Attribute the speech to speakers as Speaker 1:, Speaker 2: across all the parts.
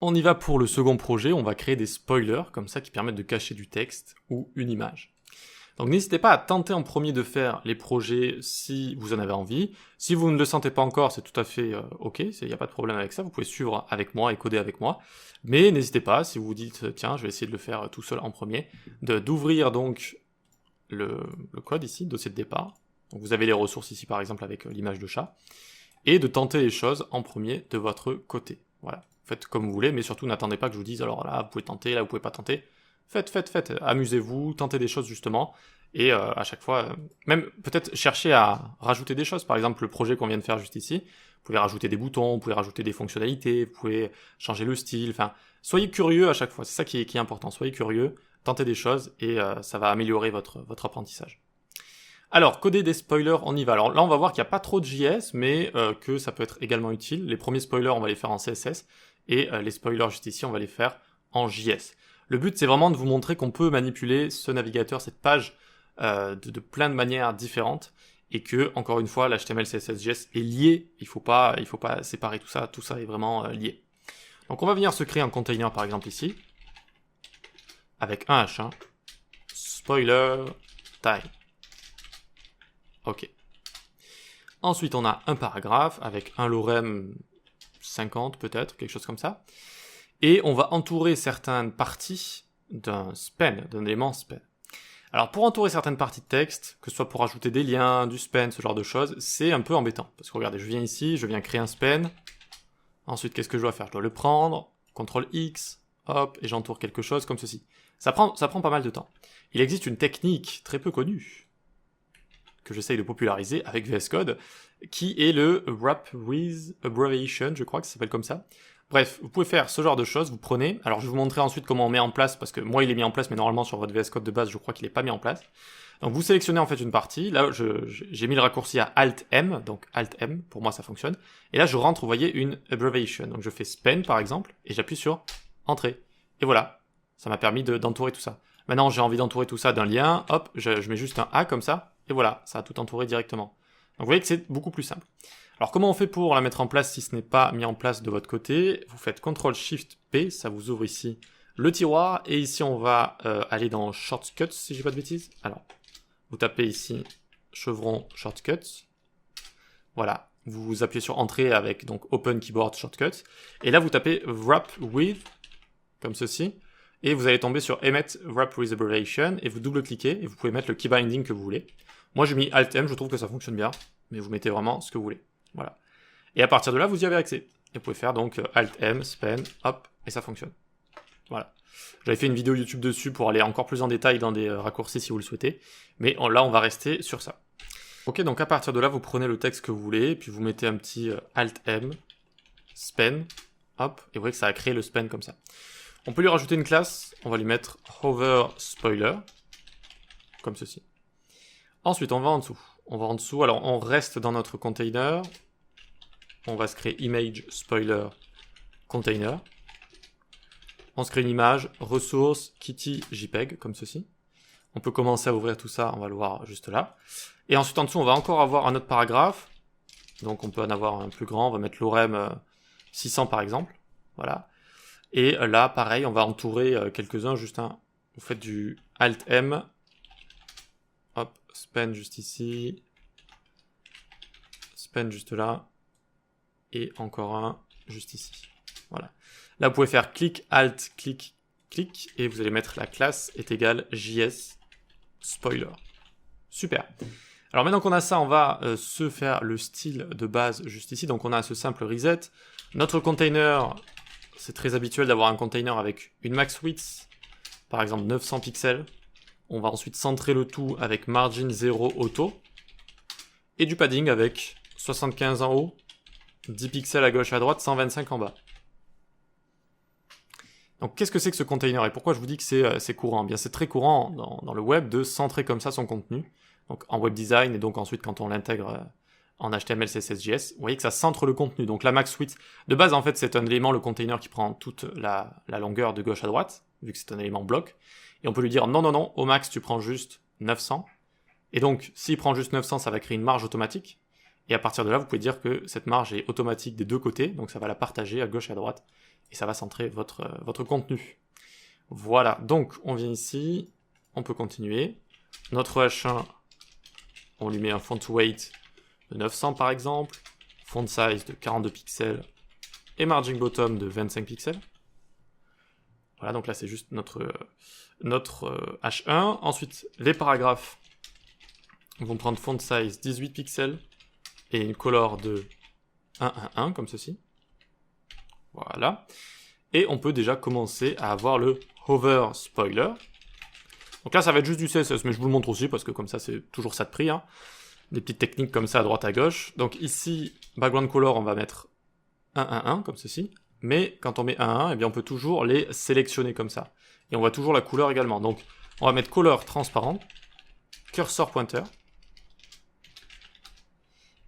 Speaker 1: On y va pour le second projet, on va créer des spoilers, comme ça, qui permettent de cacher du texte ou une image. Donc n'hésitez pas à tenter en premier de faire les projets si vous en avez envie. Si vous ne le sentez pas encore, c'est tout à fait ok, il n'y a pas de problème avec ça, vous pouvez suivre avec moi et coder avec moi. Mais n'hésitez pas, si vous vous dites, tiens, je vais essayer de le faire tout seul en premier, d'ouvrir donc le code ici, dossier de départ. Donc vous avez les ressources ici par exemple avec l'image de chat. Et de tenter les choses en premier de votre côté. Voilà, faites comme vous voulez, mais surtout n'attendez pas que je vous dise, alors là, vous pouvez tenter, là, vous pouvez pas tenter. Faites, amusez-vous, tentez des choses justement, et à chaque fois, même peut-être cherchez à rajouter des choses, par exemple le projet qu'on vient de faire juste ici, vous pouvez rajouter des boutons, vous pouvez rajouter des fonctionnalités, vous pouvez changer le style, enfin, soyez curieux à chaque fois, c'est ça qui est important, soyez curieux, tentez des choses, et ça va améliorer votre apprentissage. Alors, coder des spoilers, on y va. Alors là, on va voir qu'il n'y a pas trop de JS, mais que ça peut être également utile. Les premiers spoilers, on va les faire en CSS, et les spoilers juste ici, on va les faire en JS. Le but, c'est vraiment de vous montrer qu'on peut manipuler ce navigateur, cette page, de plein de manières différentes, et que, encore une fois, l'HTML, CSS, JS est lié. Il faut pas séparer tout ça est vraiment lié. Donc on va venir se créer un container, par exemple ici, avec un H1, spoiler time. Ok. Ensuite, on a un paragraphe avec un lorem 50 peut-être, quelque chose comme ça. Et on va entourer certaines parties d'un span, d'un élément span. Alors pour entourer certaines parties de texte, que ce soit pour ajouter des liens, du span, ce genre de choses, c'est un peu embêtant. Parce que regardez, je viens ici, je viens créer un span. Ensuite, qu'est-ce que je dois faire? Je dois le prendre, CTRL X, hop, et j'entoure quelque chose comme ceci. Ça prend pas mal de temps. Il existe une technique très peu connue, que j'essaye de populariser avec VS Code, qui est le Wrap with Abbreviation, je crois que ça s'appelle comme ça. Bref, vous pouvez faire ce genre de choses, vous prenez, alors je vais vous montrer ensuite comment on met en place, parce que moi il est mis en place, mais normalement sur votre VS Code de base, je crois qu'il n'est pas mis en place. Donc vous sélectionnez en fait une partie, là j'ai mis le raccourci à Alt-M, donc Alt-M, pour moi ça fonctionne, et là je rentre, vous voyez, une abbreviation, donc je fais span par exemple, et j'appuie sur Entrée, et voilà, ça m'a permis d'entourer tout ça. Maintenant j'ai envie d'entourer tout ça d'un lien, hop, je mets juste un A comme ça, et voilà, ça a tout entouré directement. Donc vous voyez que c'est beaucoup plus simple. Alors comment on fait pour la mettre en place si ce n'est pas mis en place de votre côté? Vous faites CTRL-SHIFT-P, ça vous ouvre ici le tiroir, et ici on va aller dans Shortcuts, si j'ai pas de bêtises. Alors, vous tapez ici chevron Shortcuts, voilà, vous appuyez sur Entrée avec donc Open Keyboard Shortcuts, et là vous tapez Wrap With, comme ceci, et vous allez tomber sur Emit Wrap With Abbreviation, et vous double-cliquez, et vous pouvez mettre le key binding que vous voulez. Moi j'ai mis Alt-M, je trouve que ça fonctionne bien, mais vous mettez vraiment ce que vous voulez. Voilà. Et à partir de là, vous y avez accès. Et vous pouvez faire donc Alt-M, span, hop, et ça fonctionne. Voilà. J'avais fait une vidéo YouTube dessus pour aller encore plus en détail dans des raccourcis si vous le souhaitez, mais là on va rester sur ça. Ok, donc à partir de là, vous prenez le texte que vous voulez, puis vous mettez un petit Alt-M, span, hop, et vous voyez que ça a créé le span comme ça. On peut lui rajouter une classe, on va lui mettre hover spoiler, comme ceci. Ensuite, on va en dessous. Alors on reste dans notre container. On va se créer image spoiler container. On se crée une image, ressources, kitty, JPEG, comme ceci. On peut commencer à ouvrir tout ça, on va le voir juste là. Et ensuite en dessous, on va encore avoir un autre paragraphe. Donc on peut en avoir un plus grand, on va mettre lorem 600 par exemple. Voilà. Et là, pareil, on va entourer quelques-uns, juste un. Vous faites du Alt-M. Hop, span juste ici. Span juste là. Et encore un juste ici. Voilà. Là, vous pouvez faire clic, alt, clic, clic. Et vous allez mettre la classe est égale JS spoiler. Super. Alors maintenant qu'on a ça, on va se faire le style de base juste ici. Donc on a ce simple reset. Notre container, c'est très habituel d'avoir un container avec une max width, par exemple 900 pixels. On va ensuite centrer le tout avec margin 0 auto. Et du padding avec 75 en haut, 10 pixels à gauche et à droite, 125 en bas. Donc qu'est-ce que c'est que ce container et pourquoi je vous dis que c'est courant? Bien, c'est très courant dans le web de centrer comme ça son contenu. Donc en web design et donc ensuite quand on l'intègre en HTML, CSS, JS, vous voyez que ça centre le contenu. Donc la max width, de base en fait c'est un élément, le container qui prend toute la longueur de gauche à droite, vu que c'est un élément bloc. Et on peut lui dire non, non, non, au max tu prends juste 900. Et donc s'il prend juste 900, ça va créer une marge automatique. Et à partir de là, vous pouvez dire que cette marge est automatique des deux côtés, donc ça va la partager à gauche et à droite. et ça va centrer votre contenu. Voilà, donc on vient ici, on peut continuer. Notre H1, on lui met un font weight de 900 par exemple, font size de 42 pixels et margin bottom de 25 pixels. Voilà, donc là c'est juste notre H1. Ensuite, les paragraphes vont prendre font size 18 pixels et une color de 111 comme ceci. Voilà. Et on peut déjà commencer à avoir le hover spoiler. Donc là, ça va être juste du CSS, mais je vous le montre aussi parce que comme ça, c'est toujours ça de prix. Hein. Des petites techniques comme ça à droite à gauche. Donc ici, background color, on va mettre 111 comme ceci. Mais quand on met 111, eh bien on peut toujours les sélectionner comme ça. Et on voit toujours la couleur également. Donc on va mettre color transparent, cursor pointer,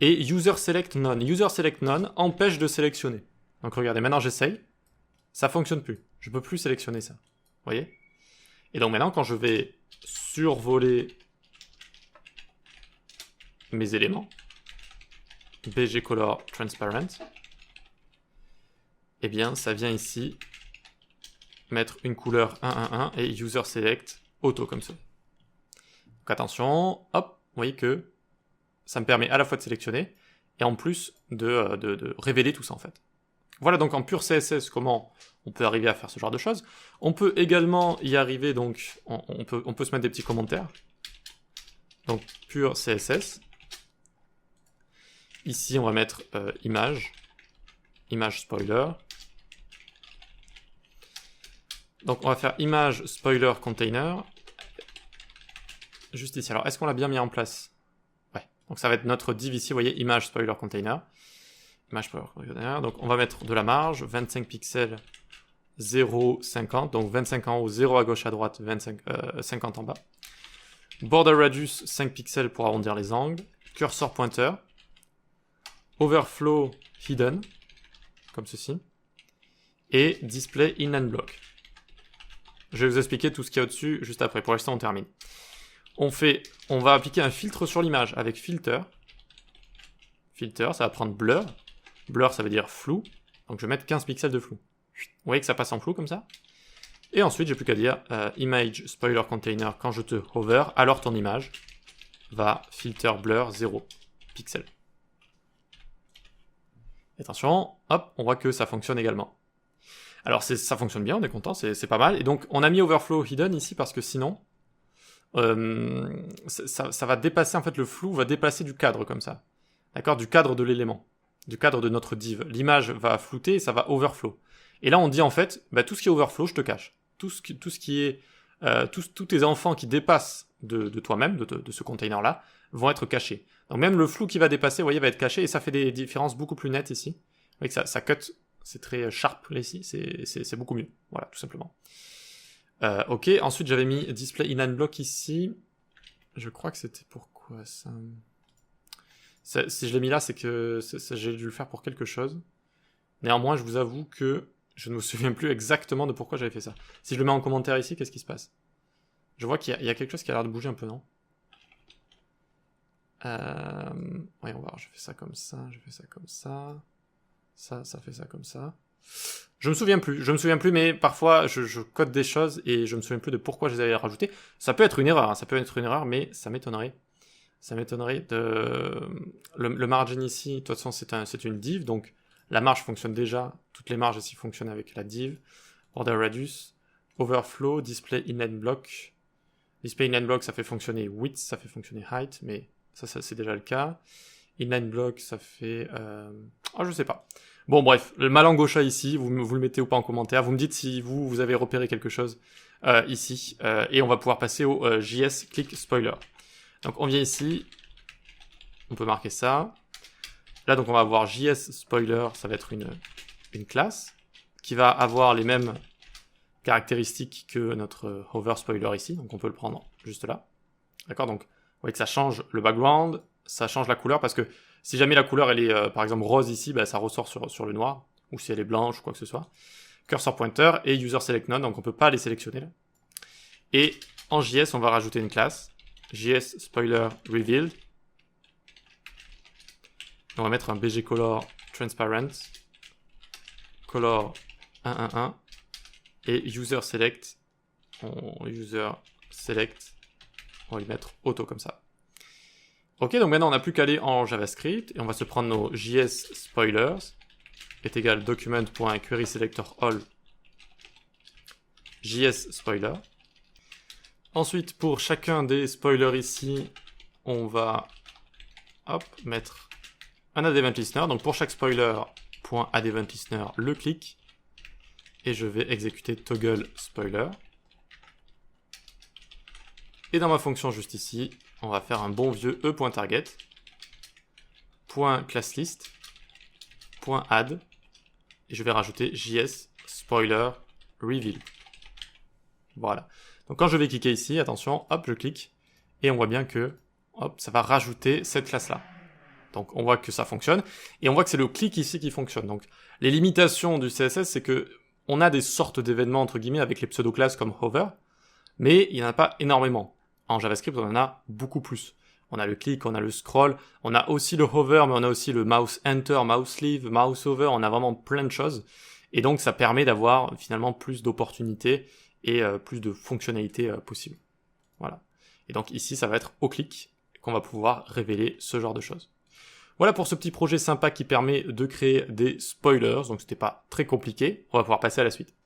Speaker 1: et user select none. User select none empêche de sélectionner. Donc regardez, maintenant j'essaye, ça fonctionne plus. Je peux plus sélectionner ça. Vous voyez? Et donc maintenant, quand je vais survoler mes éléments, BG color transparent, eh bien ça vient ici mettre une couleur 111 et user select auto comme ça. Donc attention, hop, vous voyez que ça me permet à la fois de sélectionner et en plus de révéler tout ça en fait. Voilà donc en pur CSS comment on peut arriver à faire ce genre de choses. On peut également y arriver, donc on peut se mettre des petits commentaires. Donc pur CSS. Ici on va mettre image spoiler. Donc on va faire image spoiler container. Juste ici. Alors est-ce qu'on l'a bien mis en place? Ouais. Donc ça va être notre div ici, vous voyez, image spoiler container. Image spoiler container. Donc on va mettre de la marge, 25 pixels, 0,50. Donc 25 en haut, 0 à gauche à droite, 50 en bas. Border radius, 5 pixels pour arrondir les angles. Cursor pointer. Overflow hidden, comme ceci. Et display inline block. Je vais vous expliquer tout ce qu'il y a au-dessus juste après. Pour l'instant, on termine. On va appliquer un filtre sur l'image avec filter. Filter, ça va prendre blur. Blur, ça veut dire flou. Donc je vais mettre 15 pixels de flou. Vous voyez que ça passe en flou comme ça. Et ensuite, j'ai plus qu'à dire image spoiler container quand je te hover, alors ton image va filter blur 0 pixel. Attention, hop, on voit que ça fonctionne également. Alors ça fonctionne bien, on est content, c'est pas mal. Et donc on a mis overflow hidden ici parce que sinon, ça va dépasser, en fait le flou va dépasser du cadre comme ça. D'accord, du cadre de l'élément, du cadre de notre div. L'image va flouter et ça va overflow. Et là on dit en fait, bah, tout ce qui est overflow, je te cache. Tous tes enfants qui dépassent de toi-même, de ce container-là, vont être cachés. Donc même le flou qui va dépasser, vous voyez, va être caché et ça fait des différences beaucoup plus nettes ici. Vous voyez que ça cut, c'est très sharp là ici, c'est beaucoup mieux. Voilà, tout simplement. Ok, ensuite j'avais mis display inline block ici. Je crois que c'était pourquoi ça... Si je l'ai mis là, c'est que j'ai dû le faire pour quelque chose. Néanmoins, je vous avoue que je ne me souviens plus exactement de pourquoi j'avais fait ça. Si je le mets en commentaire ici, qu'est-ce qui se passe? Je vois qu'il y a quelque chose qui a l'air de bouger un peu, non? Oui, on va voir, je fais ça comme ça, je fais ça comme ça. Ça fait ça comme ça. Je me souviens plus, mais parfois je code des choses et je me souviens plus de pourquoi je les avais rajoutées. Ça peut être une erreur, hein, ça peut être une erreur, mais ça m'étonnerait. Ça m'étonnerait de... Le margin ici, de toute façon, c'est une div, donc la marge fonctionne déjà. Toutes les marges ici fonctionnent avec la div. Border radius, overflow, display inline block. Display inline block, ça fait fonctionner width, ça fait fonctionner height, mais ça c'est déjà le cas. Inline block, ça fait... je sais pas. Bon, bref, le Malangocha ici, vous le mettez ou pas en commentaire. Vous me dites si vous avez repéré quelque chose ici. Et on va pouvoir passer au JS Click Spoiler. Donc, on vient ici. On peut marquer ça. Là, donc, on va avoir JS Spoiler. Ça va être une classe qui va avoir les mêmes caractéristiques que notre Hover Spoiler ici. Donc, on peut le prendre juste là. D'accord? Donc, vous voyez que ça change le background. Ça change la couleur parce que si jamais la couleur elle est par exemple rose ici, bah, ça ressort sur le noir, ou si elle est blanche ou quoi que ce soit. Cursor pointer et user select none, donc on peut pas les sélectionner là. Et en JS, on va rajouter une classe, JS spoiler revealed. On va mettre un BG color transparent, color 1 et user select, on va lui mettre auto comme ça. Ok, donc maintenant on n'a plus qu'à aller en JavaScript et on va se prendre nos JS spoilers est égal document.querySelectorAll JS spoiler. Ensuite, pour chacun des spoilers ici, on va mettre un addEventListener. Donc pour chaque spoiler, .addEventListener, le clic. Et je vais exécuter toggle spoiler. Et dans ma fonction juste ici, on va faire un bon vieux e.target, .classlist, .add, et je vais rajouter JS spoiler reveal. Voilà. Donc quand je vais cliquer ici, attention, hop, je clique, et on voit bien que, hop, ça va rajouter cette classe-là. Donc on voit que ça fonctionne, et on voit que c'est le clic ici qui fonctionne. Donc les limitations du CSS, c'est que on a des sortes d'événements, entre guillemets, avec les pseudo-classes comme hover, mais il n'y en a pas énormément. En JavaScript, on en a beaucoup plus. On a le click, on a le scroll, on a aussi le hover, mais on a aussi le mouse enter, mouse leave, mouse over, on a vraiment plein de choses. Et donc ça permet d'avoir finalement plus d'opportunités et plus de fonctionnalités possibles. Voilà. Et donc ici, ça va être au clic qu'on va pouvoir révéler ce genre de choses. Voilà pour ce petit projet sympa qui permet de créer des spoilers, donc c'était pas très compliqué. On va pouvoir passer à la suite.